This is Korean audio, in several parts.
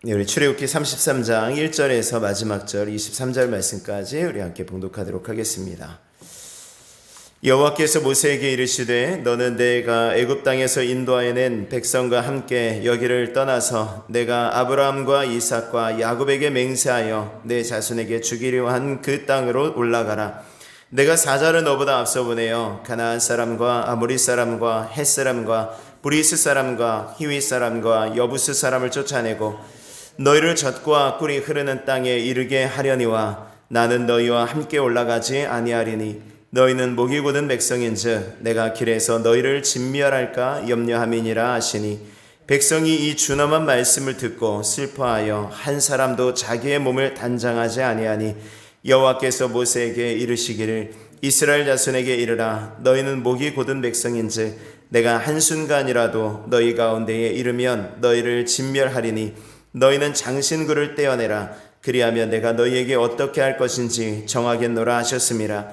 우리 출애굽기 33장 1절에서 마지막 절 23절 말씀까지 우리 함께 봉독하도록 하겠습니다. 여호와께서 모세에게 이르시되 너는 내가 애굽 땅에서 인도하여 낸 백성과 함께 여기를 떠나서 내가 아브라함과 이삭과 야곱에게 맹세하여 내 자손에게 주기로 한 그 땅으로 올라가라. 내가 사자를 너보다 앞서 보내어 가나안 사람과 아모리 사람과 헷 사람과 브리스 사람과 히위 사람과 여부스 사람을 쫓아내고 너희를 젖과 꿀이 흐르는 땅에 이르게 하려니와 나는 너희와 함께 올라가지 아니하리니 너희는 목이 곧은 백성인즉 내가 길에서 너희를 진멸할까 염려함이니라 하시니 백성이 이 준엄한 말씀을 듣고 슬퍼하여 한 사람도 자기의 몸을 단장하지 아니하니 여호와께서 모세에게 이르시기를 이스라엘 자손에게 이르라 너희는 목이 곧은 백성인즉 내가 한순간이라도 너희 가운데에 이르면 너희를 진멸하리니 너희는 장신구를 떼어내라. 그리하면 내가 너희에게 어떻게 할 것인지 정하겠노라 하셨음이라.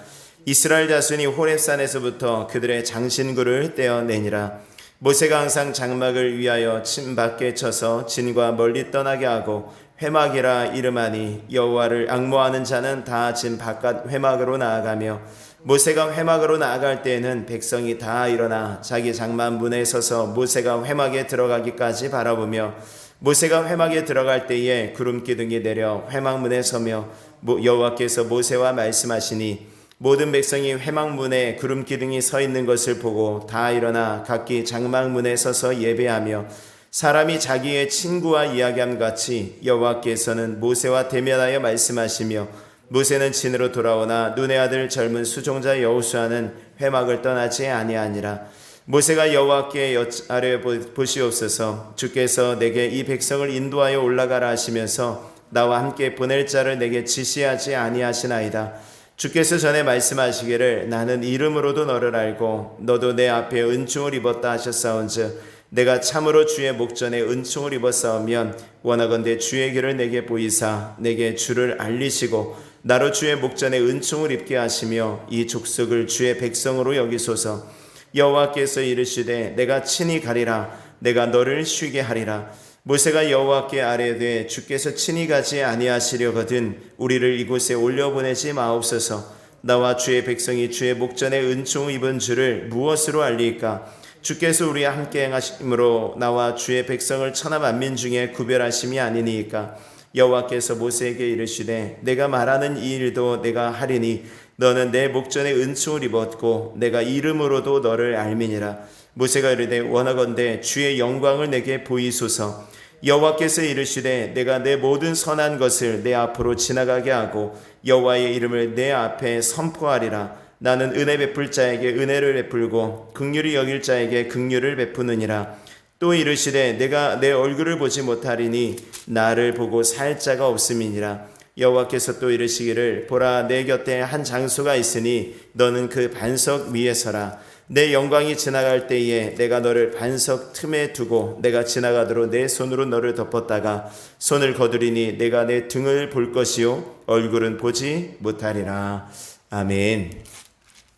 이스라엘 자손이 호렙산에서부터 그들의 장신구를 떼어내니라. 모세가 항상 장막을 위하여 침 밖에 쳐서 진과 멀리 떠나게 하고 회막이라 이름하니 여호와를 앙모하는 자는 다 진 바깥 회막으로 나아가며 모세가 회막으로 나아갈 때에는 백성이 다 일어나 자기 장막 문에 서서 모세가 회막에 들어가기까지 바라보며 모세가 회막에 들어갈 때에 구름 기둥이 내려 회막문에 서며 여호와께서 모세와 말씀하시니 모든 백성이 회막문에 구름 기둥이 서 있는 것을 보고 다 일어나 각기 장막문에 서서 예배하며 사람이 자기의 친구와 이야기함 같이 여호와께서는 모세와 대면하여 말씀하시며 모세는 진으로 돌아오나 눈의 아들 젊은 수종자 여호수아는 회막을 떠나지 아니하니라. 모세가 여호와께 여짜려 보시옵소서 주께서 내게 이 백성을 인도하여 올라가라 하시면서 나와 함께 보낼 자를 내게 지시하지 아니하시나이다. 주께서 전에 말씀하시기를 나는 이름으로도 너를 알고 너도 내 앞에 은총을 입었다 하셨사온즉 내가 참으로 주의 목전에 은총을 입었사오면 원하건대 주의 길을 내게 보이사 내게 주를 알리시고 나로 주의 목전에 은총을 입게 하시며 이 족속을 주의 백성으로 여기소서. 여호와께서 이르시되 내가 친히 가리라. 내가 너를 쉬게 하리라. 모세가 여호와께 아뢰되 주께서 친히 가지 아니하시려거든 우리를 이곳에 올려보내지 마옵소서. 나와 주의 백성이 주의 목전에 은총을 입은 줄을 무엇으로 알리까? 주께서 우리와 함께 행하심으로 나와 주의 백성을 천하 만민 중에 구별하심이 아니니까. 여호와께서 모세에게 이르시되 내가 말하는 이 일도 내가 하리니 너는 내 목전에 은총을 입었고 내가 이름으로도 너를 알미니라. 모세가 이르되 원하건대 주의 영광을 내게 보이소서. 여호와께서 이르시되 내가 내 모든 선한 것을 내 앞으로 지나가게 하고 여호와의 이름을 내 앞에 선포하리라. 나는 은혜 베풀 자에게 은혜를 베풀고 긍휼히 여길 자에게 긍휼을 베푸느니라. 또 이르시되 내가 내 얼굴을 보지 못하리니 나를 보고 살 자가 없음이니라. 여호와께서 또 이르시기를 보라 내 곁에 한 장소가 있으니 너는 그 반석 위에 서라. 내 영광이 지나갈 때에 내가 너를 반석 틈에 두고 내가 지나가도록 내 손으로 너를 덮었다가 손을 거두리니 내가 내 등을 볼 것이요 얼굴은 보지 못하리라. 아멘.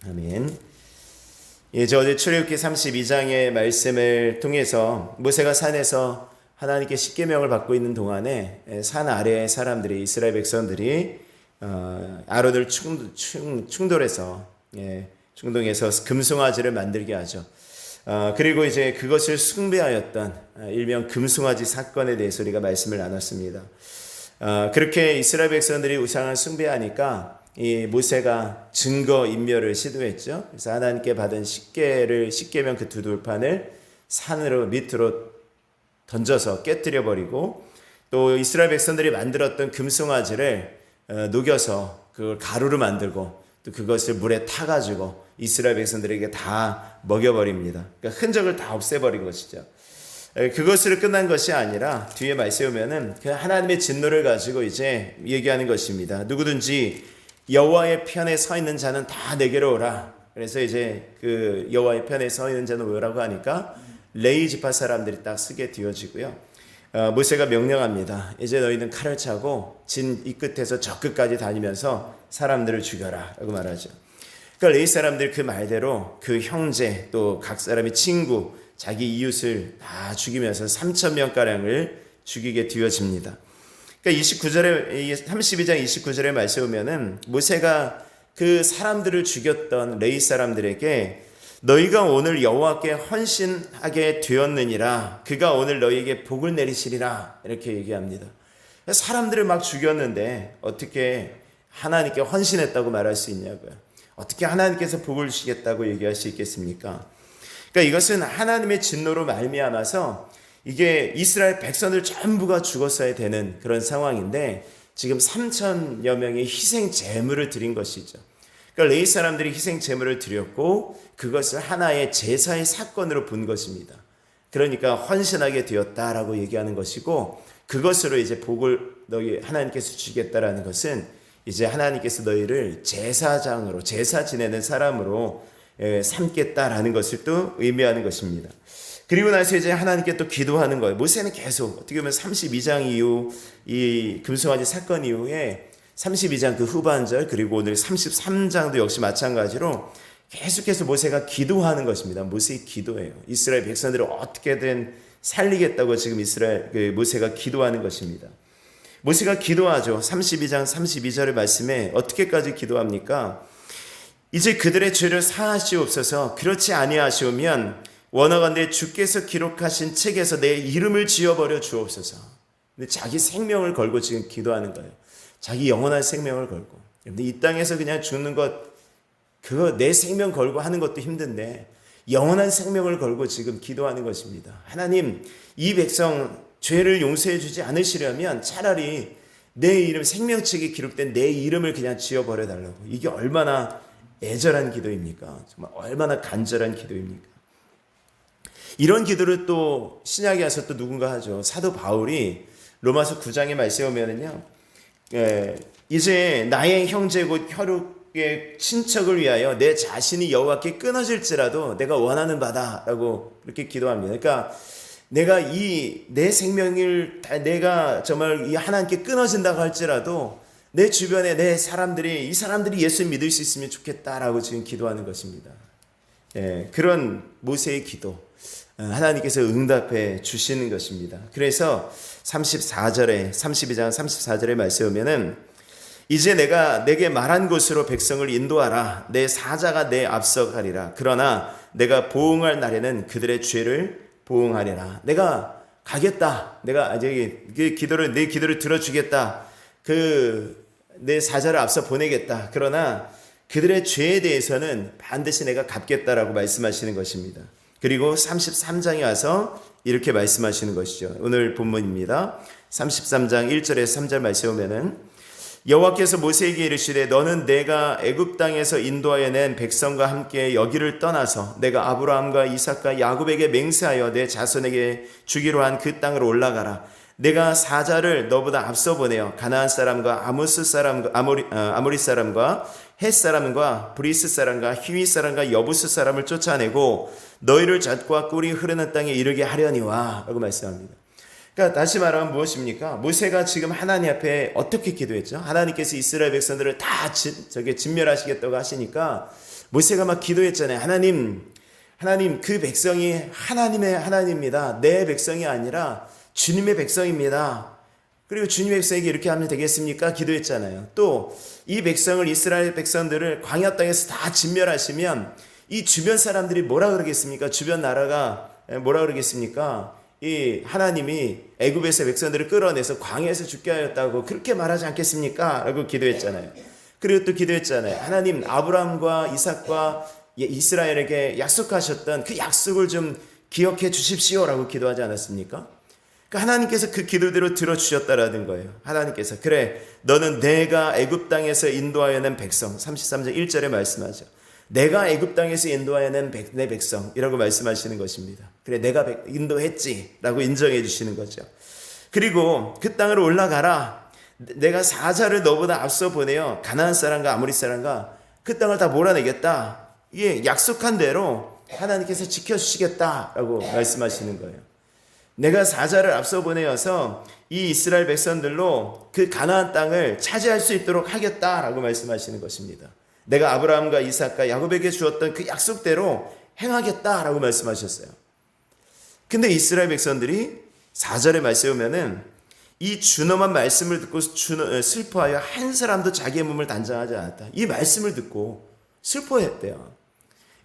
아멘. 어제 출애굽기 32장의 말씀을 통해서 모세가 산에서 하나님께 십계명을 받고 있는 동안에 산 아래의 사람들이 이스라엘 백성들이 아론을 충돌해서 충동해서 금송아지를 만들게 하죠. 그리고 이제 그것을 숭배하였던 일명 금송아지 사건에 대해서 우리가 말씀을 나눴습니다. 그렇게 이스라엘 백성들이 우상을 숭배하니까 이 모세가 증거 인멸을 시도했죠. 그래서 하나님께 받은 십계명 그 두 돌판을 산으로 밑으로 던져서 깨뜨려 버리고 또 이스라엘 백성들이 만들었던 금송아지를 녹여서 그걸 가루로 만들고 또 그것을 물에 타가지고 이스라엘 백성들에게 다 먹여버립니다. 그러니까 흔적을 다 없애버린 것이죠. 그것으로 끝난 것이 아니라 뒤에 말씀에 보면은 그 하나님의 진노를 가지고 이제 얘기하는 것입니다. 누구든지 여호와의 편에 서 있는 자는 다 내게로 오라. 그래서 이제 그 여호와의 편에 서 있는 자는 오라고 하니까 레위 지파 사람들이 딱 쓰게 되어지고요. 모세가 명령합니다. 이제 너희는 칼을 차고 진 이 끝에서 저 끝까지 다니면서 사람들을 죽여라 라고 말하죠. 그러니까 레위 사람들 그 말대로 그 형제 또 각 사람의 친구 자기 이웃을 다 죽이면서 3,000명가량을 죽이게 되어집니다. 그러니까 29절에 32장 29절에 말씀 보면은 모세가 그 사람들을 죽였던 레위 사람들에게 너희가 오늘 여호와께 헌신하게 되었느니라 그가 오늘 너희에게 복을 내리시리라 이렇게 얘기합니다. 사람들을 막 죽였는데 어떻게 하나님께 헌신했다고 말할 수 있냐고요. 어떻게 하나님께서 복을 주시겠다고 얘기할 수 있겠습니까? 그러니까 이것은 하나님의 진노로 말미암아서 이게 이스라엘 백성들 전부가 죽었어야 되는 그런 상황인데 지금 3천여 명의 희생 제물을 드린 것이죠. 그러니까 레위 사람들이 희생 제물을 드렸고 그것을 하나의 제사의 사건으로 본 것입니다. 그러니까 헌신하게 되었다라고 얘기하는 것이고 그것으로 이제 복을 너희 하나님께서 주겠다라는 것은 이제 하나님께서 너희를 제사장으로 제사 지내는 사람으로 삼겠다라는 것을 또 의미하는 것입니다. 그리고 나서 이제 하나님께 또 기도하는 거예요. 모세는 계속 어떻게 보면 32장 이후 이 금송아지 사건 이후에 32장 그 후반절 그리고 오늘 33장도 역시 마찬가지로 계속해서 모세가 기도하는 것입니다. 모세의 기도예요. 이스라엘 백성들을 어떻게든 살리겠다고 지금 모세가 기도하는 것입니다. 모세가 기도하죠. 32장 32절의 말씀에 어떻게까지 기도합니까? 이제 그들의 죄를 사하시옵소서. 그렇지 아니하시오면 원하건대 주께서 기록하신 책에서 내 이름을 지워버려 주옵소서. 근데 자기 생명을 걸고 지금 기도하는 거예요. 자기 영원한 생명을 걸고. 근데 이 땅에서 그냥 죽는 것, 그거 내 생명 걸고 하는 것도 힘든데 영원한 생명을 걸고 지금 기도하는 것입니다. 하나님, 이 백성 죄를 용서해 주지 않으시려면 차라리 내 이름, 생명책에 기록된 내 이름을 그냥 지워버려 달라고. 이게 얼마나 애절한 기도입니까? 정말 얼마나 간절한 기도입니까? 이런 기도를 또 신약에 와서 또 누군가 하죠. 사도 바울이 로마서 9장에 말씀에 보면은요, 이제 나의 형제 곧 혈육의 친척을 위하여 내 자신이 여호와께 끊어질지라도 내가 원하는 바다라고 그렇게 기도합니다. 그러니까 내가 내 생명을 내가 정말 이 하나님께 끊어진다고 할지라도 내 주변에 이 사람들이 예수 믿을 수 있으면 좋겠다라고 지금 기도하는 것입니다. 그런 모세의 기도 하나님께서 응답해 주시는 것입니다. 그래서 32장 34절에 말씀에 보면은 이제 내가 내게 말한 곳으로 백성을 인도하라. 내 사자가 내 앞서 가리라. 그러나 내가 보응할 날에는 그들의 죄를 보응하리라. 내가 가겠다. 내가 내 기도를 들어주겠다. 내 사자를 앞서 보내겠다. 그러나 그들의 죄에 대해서는 반드시 내가 갚겠다라고 말씀하시는 것입니다. 그리고 33장에 와서 이렇게 말씀하시는 것이죠. 오늘 본문입니다. 33장 1절에서 3절 말씀에 보면은 여호와께서 모세에게 이르시되 너는 내가 애굽 땅에서 인도하여 낸 백성과 함께 여기를 떠나서 내가 아브라함과 이삭과 야곱에게 맹세하여 내 자손에게 주기로 한 그 땅으로 올라가라. 내가 사자를 너보다 앞서 보내어 가나안 사람과 아모리 사람과 헷 사람과 브리스 사람과 히위 사람과 여부스 사람을 쫓아내고 너희를 젖과 꿀이 흐르는 땅에 이르게 하려니와 라고 말씀합니다. 그러니까 다시 말하면 무엇입니까? 모세가 지금 하나님 앞에 어떻게 기도했죠? 하나님께서 이스라엘 백성들을 다 진멸하시겠다고 하시니까 모세가 막 기도했잖아요. 하나님 그 백성이 하나님의 하나님입니다. 내 백성이 아니라 주님의 백성입니다. 그리고 주님의 백성에게 이렇게 하면 되겠습니까? 기도했잖아요. 또 이 백성을 이스라엘 백성들을 광야 땅에서 다 진멸하시면 이 주변 사람들이 뭐라 그러겠습니까? 주변 나라가 뭐라 그러겠습니까? 이 하나님이 애굽에서 백성들을 끌어내서 광야에서 죽게 하였다고 그렇게 말하지 않겠습니까? 라고 기도했잖아요. 그리고 또 기도했잖아요. 하나님 아브라함과 이삭과 이스라엘에게 약속하셨던 그 약속을 좀 기억해 주십시오 라고 기도하지 않았습니까? 그러니까 하나님께서 그 기도대로 들어주셨다라는 거예요. 하나님께서 그래 너는 내가 애굽 땅에서 인도하여 낸 백성 33장 1절에 말씀하죠. 내가 애굽 땅에서 인도하여 낸 내 백성이라고 말씀하시는 것입니다. 그래 내가 인도했지 라고 인정해 주시는 거죠. 그리고 그 땅으로 올라가라. 내가 사자를 너보다 앞서 보내어 가나안 사람과 아모리 사람과 그 땅을 다 몰아내겠다. 이게 약속한 대로 하나님께서 지켜주시겠다라고 말씀하시는 거예요. 내가 사자를 앞서 보내어서 이 이스라엘 백성들로 그 가나안 땅을 차지할 수 있도록 하겠다라고 말씀하시는 것입니다. 내가 아브라함과 이삭과 야곱에게 주었던 그 약속대로 행하겠다라고 말씀하셨어요. 근데 이스라엘 백성들이 4절의 말씀에 보면은 이 준엄한 말씀을 듣고 슬퍼하여 한 사람도 자기의 몸을 단장하지 않았다. 이 말씀을 듣고 슬퍼했대요.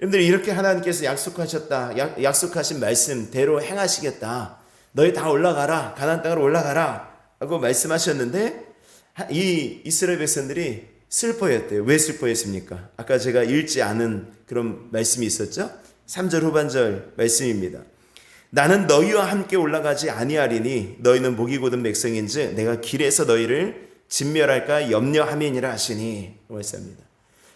여러분들 이렇게 하나님께서 약속하신 말씀대로 행하시겠다. 너희 다 올라가라. 가나안 땅으로 올라가라. 하고 말씀하셨는데 이 이스라엘 백성들이 슬퍼했대요. 왜 슬퍼했습니까? 아까 제가 읽지 않은 그런 말씀이 있었죠. 3절 후반절 말씀입니다. 나는 너희와 함께 올라가지 아니하리니 너희는 목이 곧은 백성인즉 내가 길에서 너희를 진멸할까 염려함이니라 하시니 말씀합니다.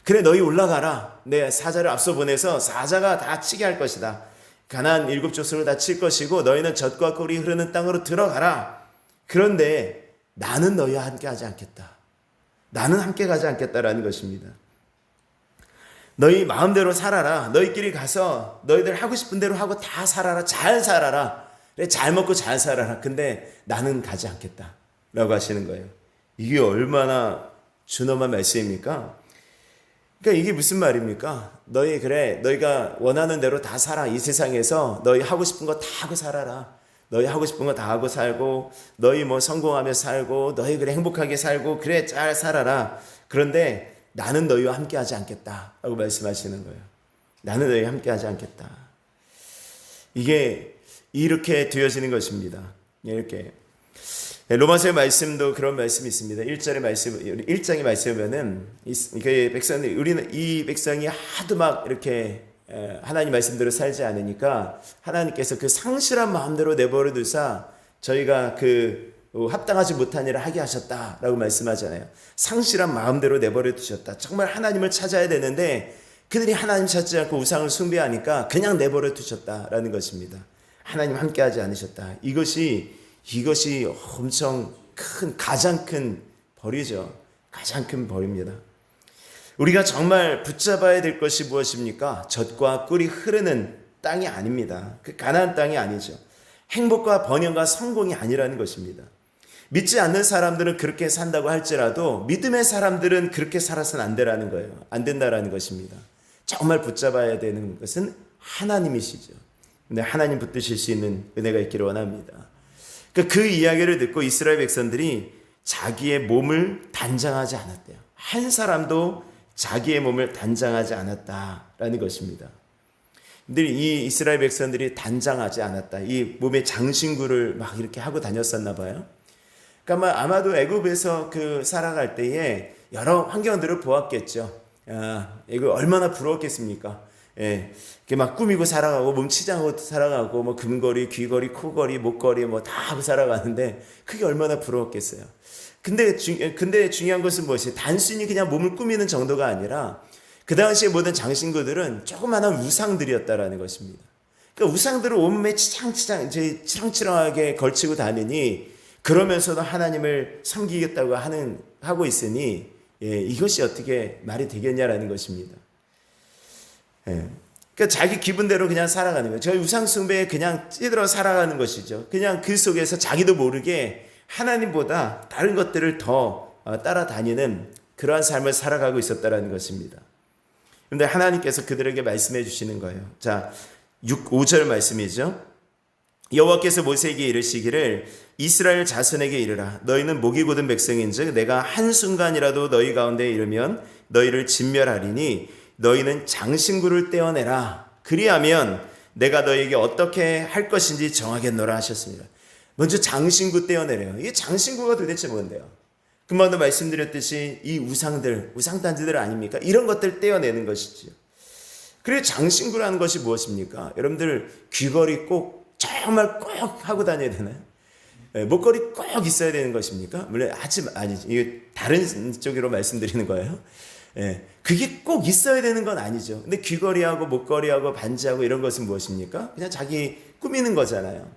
그래 너희 올라가라. 내 사자를 앞서 보내서 사자가 다 치게 할 것이다. 가나안 7족속을 다 칠 것이고 너희는 젖과 꿀이 흐르는 땅으로 들어가라. 그런데 나는 너희와 함께 하지 않겠다. 나는 함께 가지 않겠다라는 것입니다. 너희 마음대로 살아라. 너희끼리 가서 너희들 하고 싶은 대로 하고 다 살아라. 잘 살아라. 그래, 잘 먹고 잘 살아라. 근데 나는 가지 않겠다. 라고 하시는 거예요. 이게 얼마나 준엄한 말씀입니까? 그러니까 이게 무슨 말입니까? 너희가 원하는 대로 다 살아. 이 세상에서 너희 하고 싶은 거 다 하고 살아라. 너희 하고 싶은 거 다 하고 살고 너희 뭐 성공하며 살고 너희 그래 행복하게 살고 그래 잘 살아라. 그런데 나는 너희와 함께 하지 않겠다 라고 말씀하시는 거예요. 나는 너희와 함께 하지 않겠다. 이게 이렇게 되어지는 것입니다. 이렇게 로마서의 말씀도 그런 말씀이 있습니다. 1장의 말씀에 보면은 이 백성이 하도 막 이렇게 하나님 말씀대로 살지 않으니까 하나님께서 그 상실한 마음대로 내버려 두사 저희가 합당하지 못한 일을 하게 하셨다라고 말씀하잖아요. 상실한 마음대로 내버려 두셨다. 정말 하나님을 찾아야 되는데 그들이 하나님 찾지 않고 우상을 숭배하니까 그냥 내버려 두셨다라는 것입니다. 하나님 함께하지 않으셨다. 이것이 엄청 가장 큰 벌이죠. 가장 큰 벌입니다. 우리가 정말 붙잡아야 될 것이 무엇입니까? 젖과 꿀이 흐르는 땅이 아닙니다. 그 가나안 땅이 아니죠. 행복과 번영과 성공이 아니라는 것입니다. 믿지 않는 사람들은 그렇게 산다고 할지라도 믿음의 사람들은 그렇게 살아서는 안 되라는 거예요. 안 된다라는 것입니다. 정말 붙잡아야 되는 것은 하나님이시죠. 근데 하나님 붙드실 수 있는 은혜가 있기를 원합니다. 그 이야기를 듣고 이스라엘 백성들이 자기의 몸을 단장하지 않았대요. 한 사람도 자기의 몸을 단장하지 않았다라는 것입니다. 근데 이 이스라엘 백성들이 단장하지 않았다. 이 몸에 장신구를 막 이렇게 하고 다녔었나 봐요. 그러니까 아마도 애굽에서 살아갈 때에 여러 환경들을 보았겠죠. 이거 얼마나 부러웠겠습니까? 예, 이렇게 막 꾸미고 살아가고 몸 치장하고 살아가고 뭐 금거리, 귀거리, 코거리, 목걸이 뭐 다 하고 살아가는데 그게 얼마나 부러웠겠어요. 근데 중요한 것은 무엇이에요? 단순히 그냥 몸을 꾸미는 정도가 아니라 그 당시에 모든 장신구들은 조그마한 우상들이었다라는 것입니다. 그러니까 우상들을 온몸에 치렁치렁하게 걸치고 다니니 그러면서도 하나님을 섬기겠다고 하고 있으니 이것이 어떻게 말이 되겠냐라는 것입니다. 그러니까 자기 기분대로 그냥 살아가는 거예요. 저희 우상 숭배에 그냥 찌들어 살아가는 것이죠. 그냥 그 속에서 자기도 모르게 하나님보다 다른 것들을 더 따라다니는 그러한 삶을 살아가고 있었다라는 것입니다. 그런데 하나님께서 그들에게 말씀해 주시는 거예요. 자, 5절 말씀이죠. 여호와께서 모세에게 이르시기를 이스라엘 자손에게 이르라. 너희는 목이 곧은 백성인즉 내가 한순간이라도 너희 가운데 이르면 너희를 진멸하리니 너희는 장신구를 떼어내라. 그리하면 내가 너희에게 어떻게 할 것인지 정하겠노라 하셨습니다. 먼저 장신구 떼어내래요. 이게 장신구가 도대체 뭔데요? 금방도 말씀드렸듯이 이 우상단지들 아닙니까? 이런 것들 떼어내는 것이지요. 그리고 장신구라는 것이 무엇입니까? 여러분들 귀걸이 꼭 정말 꼭 하고 다녀야 되나요? 목걸이 꼭 있어야 되는 것입니까? 물론 아니죠. 이게 다른 쪽으로 말씀드리는 거예요. 그게 꼭 있어야 되는 건 아니죠. 근데 귀걸이하고 목걸이하고 반지하고 이런 것은 무엇입니까? 그냥 자기 꾸미는 거잖아요.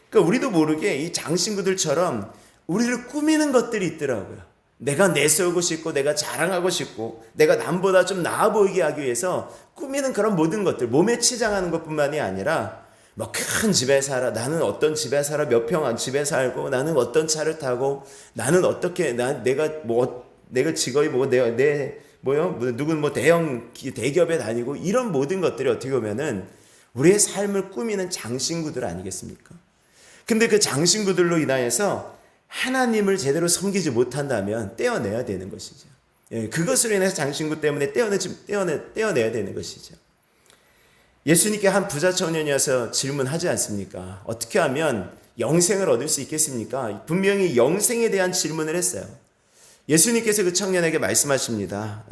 그러니까 우리도 모르게 이 장신구들처럼 우리를 꾸미는 것들이 있더라고요. 내가 내세우고 싶고 내가 자랑하고 싶고 내가 남보다 좀 나아 보이게 하기 위해서 꾸미는 그런 모든 것들, 몸에 치장하는 것뿐만이 아니라 뭐 큰 집에 살아, 나는 어떤 집에 살아, 몇 평 집에 살고, 나는 어떤 차를 타고, 나는 어떻게 내가 직업이 누군 대기업에 다니고, 이런 모든 것들이 어떻게 보면은 우리의 삶을 꾸미는 장신구들 아니겠습니까? 근데 그 장신구들로 인하여서 하나님을 제대로 섬기지 못한다면 떼어내야 되는 것이죠. 예, 그것으로 인해서 장신구 때문에 떼어내야 되는 것이죠. 예수님께 한 부자 청년이어서 질문하지 않습니까? 어떻게 하면 영생을 얻을 수 있겠습니까? 분명히 영생에 대한 질문을 했어요. 예수님께서 그 청년에게 말씀하십니다.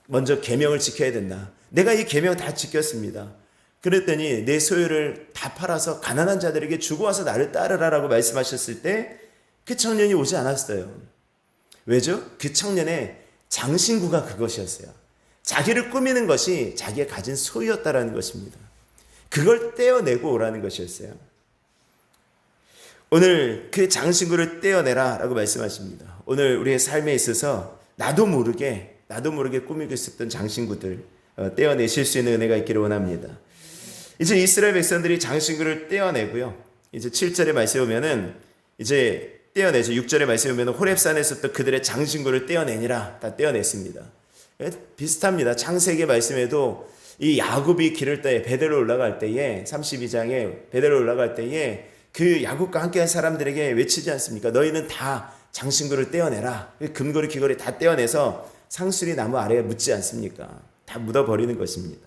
먼저 계명을 지켜야 된다. 내가 이 계명 다 지켰습니다. 그랬더니 내 소유를 다 팔아서 가난한 자들에게 주고 와서 나를 따르라라고 말씀하셨을 때 그 청년이 오지 않았어요. 왜죠? 그 청년의 장신구가 그것이었어요. 자기를 꾸미는 것이 자기가 가진 소유였다라는 것입니다. 그걸 떼어내고 오라는 것이었어요. 오늘 그 장신구를 떼어내라 라고 말씀하십니다. 오늘 우리의 삶에 있어서 나도 모르게 꾸미고 있었던 장신구들 떼어내실 수 있는 은혜가 있기를 원합니다. 이제 이스라엘 백성들이 장신구를 떼어내고요. 이제 7절에 말씀에 보면은 이제 떼어내죠. 6절에 말씀에 보면 호렙산에서 또 그들의 장신구를 떼어내니라. 다 떼어냈습니다. 비슷합니다. 창세기 말씀에도 이 야곱이 기를 때에 베델로 올라갈 때에 32장에 베델로 올라갈 때에 그 야곱과 함께한 사람들에게 외치지 않습니까? 너희는 다 장신구를 떼어내라. 금고리 귀걸이 다 떼어내서 상수리 나무 아래에 묻지 않습니까? 다 묻어버리는 것입니다.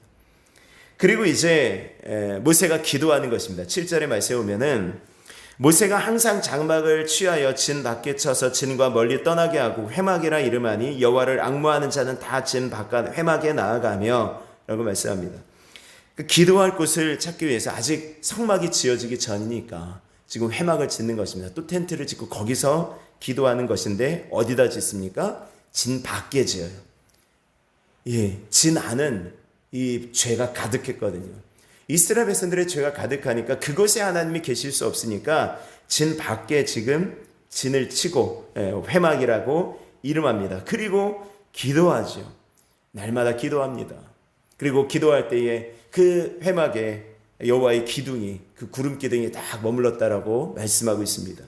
그리고 이제 모세가 기도하는 것입니다. 7절에 말씀에 보면은 모세가 항상 장막을 취하여 진 밖에 쳐서 진과 멀리 떠나게 하고 회막이라 이름하니 여호와를 앙모하는 자는 다 진 바깥 회막에 나아가며 라고 말씀합니다. 그 기도할 곳을 찾기 위해서 아직 성막이 지어지기 전이니까 지금 회막을 짓는 것입니다. 또 텐트를 짓고 거기서 기도하는 것인데 어디다 짓습니까? 진 밖에 지어요. 예, 진 안은 이 죄가 가득했거든요. 이스라엘 백성들의 죄가 가득하니까 그곳에 하나님이 계실 수 없으니까 진 밖에 지금 진을 치고 회막이라고 이름합니다. 그리고 기도하죠. 날마다 기도합니다. 그리고 기도할 때에 그 회막에 여호와의 기둥이 그 구름 기둥이 딱 머물렀다라고 말씀하고 있습니다.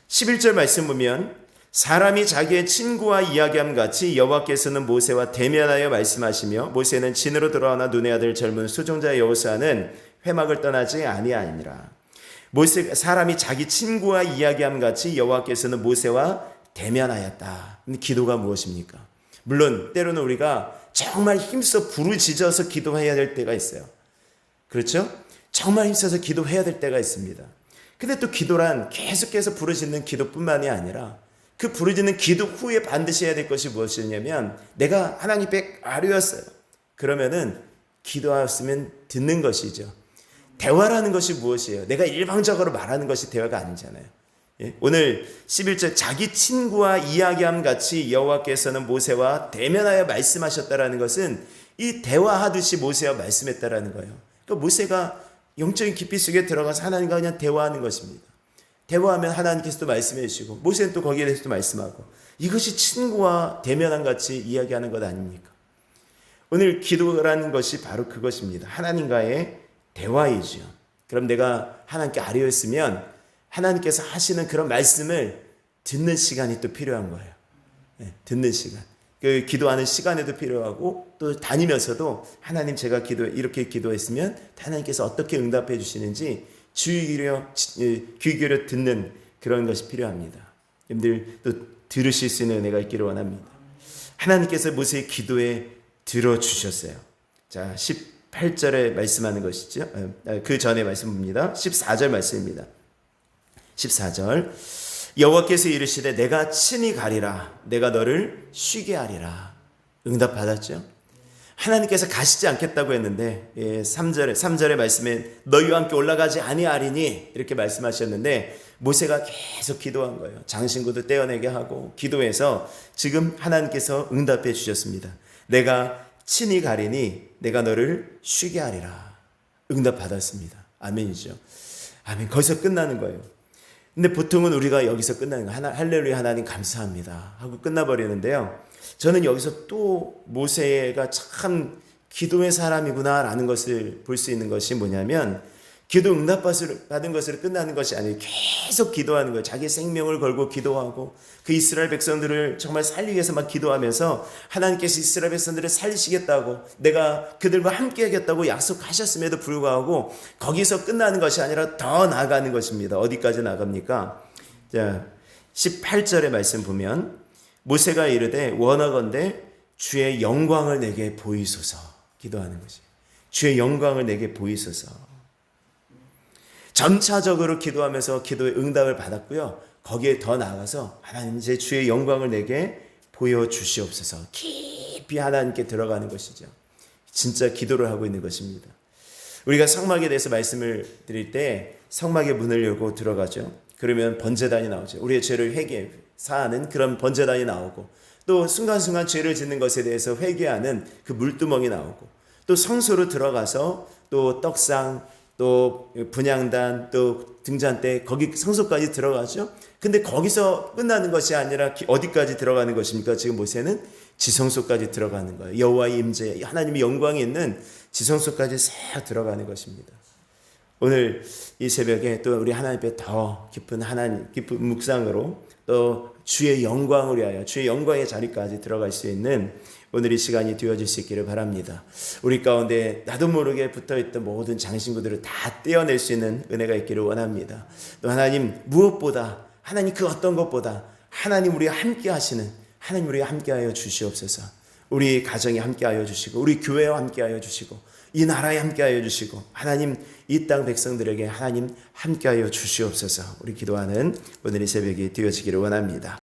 11절 말씀 보면 사람이 자기의 친구와 이야기함 같이 여호와께서는 모세와 대면하여 말씀하시며 모세는 진으로 돌아오나 눈의 아들 젊은 수종자 여호수아는 회막을 떠나지 아니하니라. 모세 사람이 자기 친구와 이야기함 같이 여호와께서는 모세와 대면하였다. 기도가 무엇입니까? 물론 때로는 우리가 정말 힘써 부르짖어서 기도해야 될 때가 있어요. 그렇죠? 정말 힘써서 기도해야 될 때가 있습니다. 근데 또 기도란 계속해서 부르짖는 기도뿐만이 아니라 그 부르짖는 기도 후에 반드시 해야 될 것이 무엇이냐면 내가 하나님 백 아뢰었어요. 그러면은 기도하였으면 듣는 것이죠. 대화라는 것이 무엇이에요? 내가 일방적으로 말하는 것이 대화가 아니잖아요. 예? 오늘 11절 자기 친구와 이야기함 같이 여호와께서는 모세와 대면하여 말씀하셨다라는 것은 이 대화하듯이 모세와 말씀했다라는 거예요. 그러니까 모세가 영적인 깊이 속에 들어가서 하나님과 그냥 대화하는 것입니다. 대화하면 하나님께서도 말씀해 주시고 모세는 또 거기에 대해서도 말씀하고 이것이 친구와 대면함 같이 이야기하는 것 아닙니까? 오늘 기도라는 것이 바로 그것입니다. 하나님과의 대화이죠. 그럼 내가 하나님께 아뢰었으면 하나님께서 하시는 그런 말씀을 듣는 시간이 또 필요한 거예요. 네, 듣는 시간. 그 기도하는 시간에도 필요하고 또 다니면서도 하나님 제가 이렇게 기도했으면 하나님께서 어떻게 응답해 주시는지 귀 기울여 듣는 그런 것이 필요합니다. 여러분들 또 들으실 수 있는 은혜가 있기를 원합니다. 하나님께서 모세의 기도에 들어주셨어요. 자, 18절에 말씀하는 것이죠. 그 전에 말씀 봅니다. 14절 말씀입니다. 14절 여호와께서 이르시되 내가 친히 가리라 내가 너를 쉬게 하리라. 응답 받았죠. 하나님께서 가시지 않겠다고 했는데 3절의 말씀에 너희와 함께 올라가지 아니하리니 이렇게 말씀하셨는데 모세가 계속 기도한 거예요. 장신구도 떼어내게 하고 기도해서 지금 하나님께서 응답해 주셨습니다. 내가 친히 가리니 내가 너를 쉬게 하리라. 응답 받았습니다. 아멘이죠. 아멘. 거기서 끝나는 거예요. 근데 보통은 우리가 여기서 끝나는 거예요. 할렐루야 하나님 감사합니다 하고 끝나버리는데요. 저는 여기서 또 모세가 참 기도의 사람이구나 라는 것을 볼 수 있는 것이 뭐냐면 기도 응답 받은 것으로 끝나는 것이 아니에요. 계속 기도하는 거예요. 자기 생명을 걸고 기도하고 그 이스라엘 백성들을 정말 살리기 위해서 막 기도하면서 하나님께서 이스라엘 백성들을 살리시겠다고 내가 그들과 함께 하겠다고 약속하셨음에도 불구하고 거기서 끝나는 것이 아니라 더 나아가는 것입니다. 어디까지 나갑니까? 자, 18절의 말씀 보면 모세가 이르되 원하건대 주의 영광을 내게 보이소서 기도하는 것이에요. 주의 영광을 내게 보이소서. 점차적으로 기도하면서 기도의 응답을 받았고요. 거기에 더 나아가서 하나님 이제 주의 영광을 내게 보여주시옵소서. 깊이 하나님께 들어가는 것이죠. 진짜 기도를 하고 있는 것입니다. 우리가 성막에 대해서 말씀을 드릴 때 성막의 문을 열고 들어가죠. 그러면 번제단이 나오죠. 우리의 죄를 사하는 그런 번제단이 나오고 또 순간순간 죄를 짓는 것에 대해서 회개하는 그 물두멍이 나오고 또 성소로 들어가서 또 떡상 또 분향단 또 등잔대 거기 성소까지 들어가죠. 근데 거기서 끝나는 것이 아니라 어디까지 들어가는 것입니까? 지금 모세는 지성소까지 들어가는 거예요. 여호와의 임재 하나님의 영광이 있는 지성소까지 싹 들어가는 것입니다. 오늘 이 새벽에 또 우리 하나님 앞에 더 깊은 묵상으로 또 주의 영광을 위하여 주의 영광의 자리까지 들어갈 수 있는 오늘 이 시간이 되어질 수 있기를 바랍니다. 우리 가운데 나도 모르게 붙어있던 모든 장신구들을 다 떼어낼 수 있는 은혜가 있기를 원합니다. 또 하나님 무엇보다 하나님 그 어떤 것보다 하나님 우리와 함께 하시는 하나님 우리와 함께 하여 주시옵소서. 우리 가정에 함께 하여 주시고 우리 교회와 함께 하여 주시고 이 나라에 함께 하여 주시고 하나님 이 땅 백성들에게 하나님 함께 하여 주시옵소서. 우리 기도하는 오늘 이 새벽이 되어지기를 원합니다.